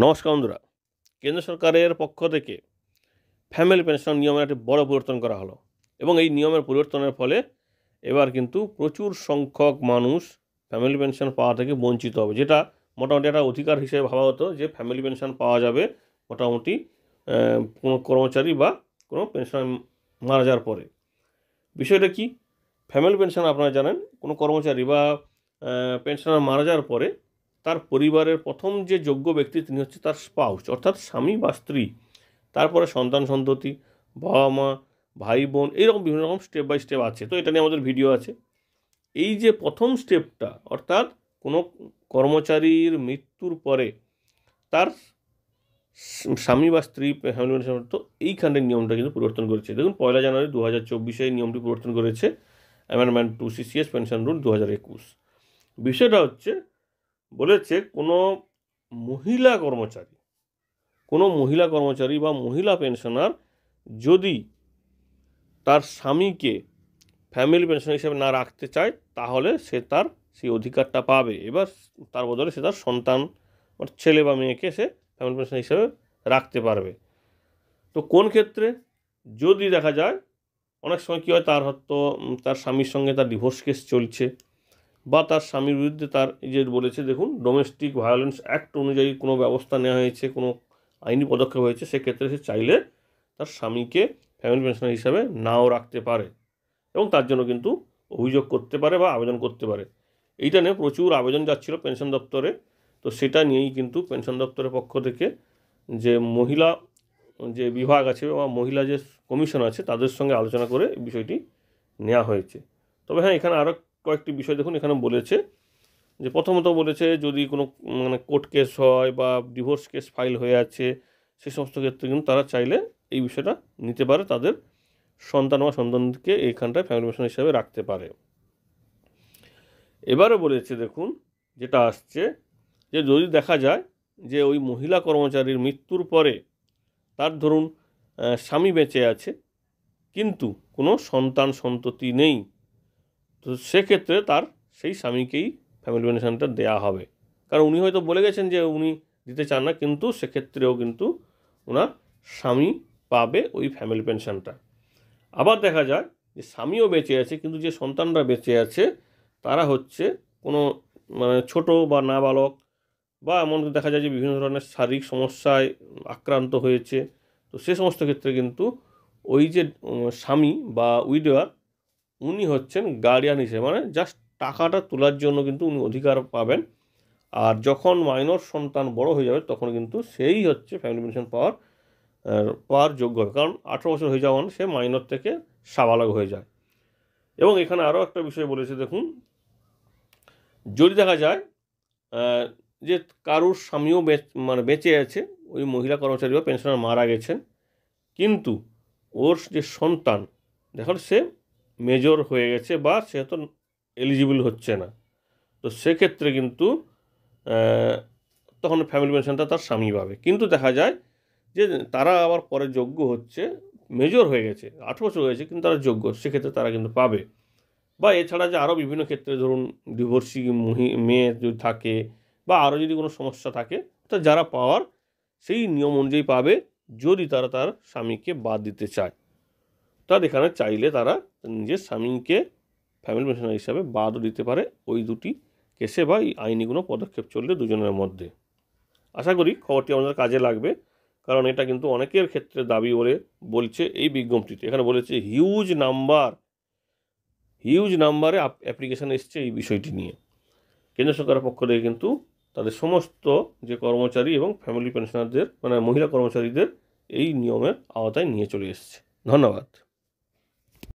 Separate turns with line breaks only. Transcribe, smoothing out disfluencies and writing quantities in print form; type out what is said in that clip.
নমস্কার বন্ধুরা, কেন্দ্র সরকারের পক্ষ থেকে ফ্যামিলি পেনশন নিয়মের একটি বড় পরিবর্তন করা হলো এবং এই নিয়মের পরিবর্তনের ফলে এবার কিন্তু প্রচুর সংখ্যক মানুষ ফ্যামিলি পেনশন পাওয়া থেকে বঞ্চিত হবে, যেটা মোটামুটি একটা অধিকার হিসেবে ভাবা হতো যে ফ্যামিলি পেনশন পাওয়া যাবে মোটামুটি কোনো কর্মচারী বা কোনো পেনশন মারা যাওয়ার পরে। বিষয়টা কি, ফ্যামিলি পেনশন আপনারা জানেন কোনো কর্মচারী বা পেনশনার মারা যাওয়ার পরে তার পরিবারের প্রথম যে যোগ্য ব্যক্তি তিনি হচ্ছে তার স্পাউস, অর্থাৎ স্বামী বা স্ত্রী, তারপরে সন্তান সন্ততি, বাবা মা, ভাই বোন, এইরকম বিভিন্ন রকম স্টেপ বাই স্টেপ আছে। তো এটা নিয়ে আমাদের ভিডিও আছে। এই যে প্রথম স্টেপটা, অর্থাৎ কোনো কর্মচারীর মৃত্যুর পরে তার স্বামী বা স্ত্রী ফ্যামিলি পেনশন, তো এইখানের নিয়মটা কিন্তু পরিবর্তন করেছে। দেখুন 1 জানুয়ারি 2024 এই নিয়মটি পরিবর্তন করেছে amendment two CCS pension rule 2021। বিষয়টা হচ্ছে, বলেছে কোনো মহিলা কর্মচারী বা মহিলা পেনশনার যদি তার স্বামীকে ফ্যামিলি পেনশন হিসেবে না রাখতে চায় তাহলে সে তার সেই অধিকারটা পাবে। এবার তার বদলে সে তার সন্তান, ছেলে বা মেয়েকে সে ফ্যামিলি পেনশন হিসেবে রাখতে পারবে। তো কোন ক্ষেত্রে, যদি দেখা যায় অনেক সময় কী হয়, তার হয়তো তার স্বামীর সঙ্গে তার ডিভোর্স কেস চলছে বা তার স্বামীর বিরুদ্ধে তার যে বলেছে, দেখুন ডোমেস্টিক ভায়োলেন্স অ্যাক্ট অনুযায়ী কোনো ব্যবস্থা নেওয়া হয়েছে, কোনো আইনি পদক্ষেপ হয়েছে, সেক্ষেত্রে সে চাইলে তার স্বামীকে ফ্যামিলি পেনশনার হিসাবে নাও রাখতে পারে এবং তার জন্য কিন্তু অভিযোগ করতে পারে বা আবেদন করতে পারে। এইটা নিয়ে প্রচুর আবেদন যাচ্ছিল পেনশন দপ্তরে। তো সেটা নিয়েই কিন্তু পেনশন দপ্তরের পক্ষ থেকে যে মহিলা যে বিভাগ আছে বা মহিলা যে কমিশন আছে তাদের সঙ্গে আলোচনা করে এই বিষয়টি নেওয়া হয়েছে। তবে হ্যাঁ, এখানে আরও কয়েকটি বিষয় দেখুন। এখানে বলেছে যে প্রথমত বলেছে যদি কোনো কোর্ট কেস হয় বা ডিভোর্স কেস ফাইল হয়ে আছে, সে সমস্ত ক্ষেত্রে কিন্তু তারা চাইলে এই বিষয়টা নিতে পারে, তাদের সন্তান বা সন্তানকে এইখানটায় ফ্যামিলি পেনশন হিসাবে রাখতে পারে। এবারে বলেছে দেখুন, যেটা আসছে যে যদি দেখা যায় যে ওই মহিলা কর্মচারীর মৃত্যুর পরে তার ধরুন স্বামী বেঁচে আছে কিন্তু কোনো সন্তান সন্ততি নেই, তো সেক্ষেত্রে তার সেই স্বামীকেই ফ্যামিলি পেনশনটা দেওয়া হবে। কারণ উনি হয়তো বলে গেছেন যে উনি দিতে চান না, কিন্তু সেক্ষেত্রেও কিন্তু ওনার স্বামী পাবে ওই ফ্যামিলি পেনশনটা। আবার দেখা যায় যে স্বামীও বেঁচে আছে কিন্তু যে সন্তানরা বেঁচে আছে তারা হচ্ছে কোনো ছোট বা নাবালক, বা এমন দেখা যায় যে বিভিন্ন ধরনের শারীরিক সমস্যায় আক্রান্ত হয়েছে। তো সে সমস্ত ক্ষেত্রে কিন্তু ওই যে স্বামী বা উইডোয়ার, উনি হচ্ছেন গার্ডিয়ান হিসেবে, জাস্ট টাকাটা তোলার জন্য কিন্তু উনি অধিকার পাবেন। আর যখন মাইনর সন্তান বড় হয়ে যাবে তখন কিন্তু সেই হচ্ছে ফ্যামিলি পেনশন পাওয়ার যোগ্য হবে, কারণ 18 বছর হয়ে যাওয়া সে মাইনর থেকে সাবালক হয়ে যায়। এবং এখানে আরও একটা বিষয় বলেছে দেখুন, যদি দেখা যায় যে কারুর স্বামীও বেঁচে আছে, ওই মহিলা কর্মচারী বা পেনশনার মারা গেছেন, কিন্তু ওর যে সন্তান দেখুন সে মেজর হয়ে গেছে বা সে তো এলিজিবল হচ্ছে না, তো সেক্ষেত্রে কিন্তু তখন ফ্যামিলি পেনশনটা তার স্বামী পাবে। কিন্তু দেখা যায় যে তারা আবার পরে যোগ্য হচ্ছে, মেজর হয়ে গেছে, 18 বছর হয়েছে কিন্তু তারা যোগ্য, সেক্ষেত্রে তারা কিন্তু পাবে। বা এছাড়া যে আরও বিভিন্ন ক্ষেত্রে ধরুন ডিভোর্সি মেয়ে যদি থাকে বা আরও যদি কোনো সমস্যা থাকে, তো যারা পাওয়ার সেই নিয়ম অনুযায়ী পাবে, যদি তারা তার স্বামীকে বাদ দিতে চায়। তার এখানে চাইলে তারা নিজের স্বামীকে ফ্যামিলি পেনশনার হিসাবে বাদও দিতে পারে ওই দুটি কেসে বা আইনি কোনো পদক্ষেপ চললে দুজনের মধ্যে। আশা করি খবরটি আমাদের কাজে লাগবে, কারণ এটা কিন্তু অনেকের ক্ষেত্রে দাবি বলছে এই বিজ্ঞপ্তিতে। এখানে বলেছে হিউজ নাম্বারে অ্যাপ্লিকেশান এসছে এই বিষয়টি নিয়ে। কেন্দ্র সরকারের পক্ষ থেকে কিন্তু তাদের সমস্ত যে কর্মচারী এবং ফ্যামিলি পেনশনারদের মহিলা কর্মচারীদের এই নিয়মের আওতায় নিয়ে চলে এসছে। ধন্যবাদ।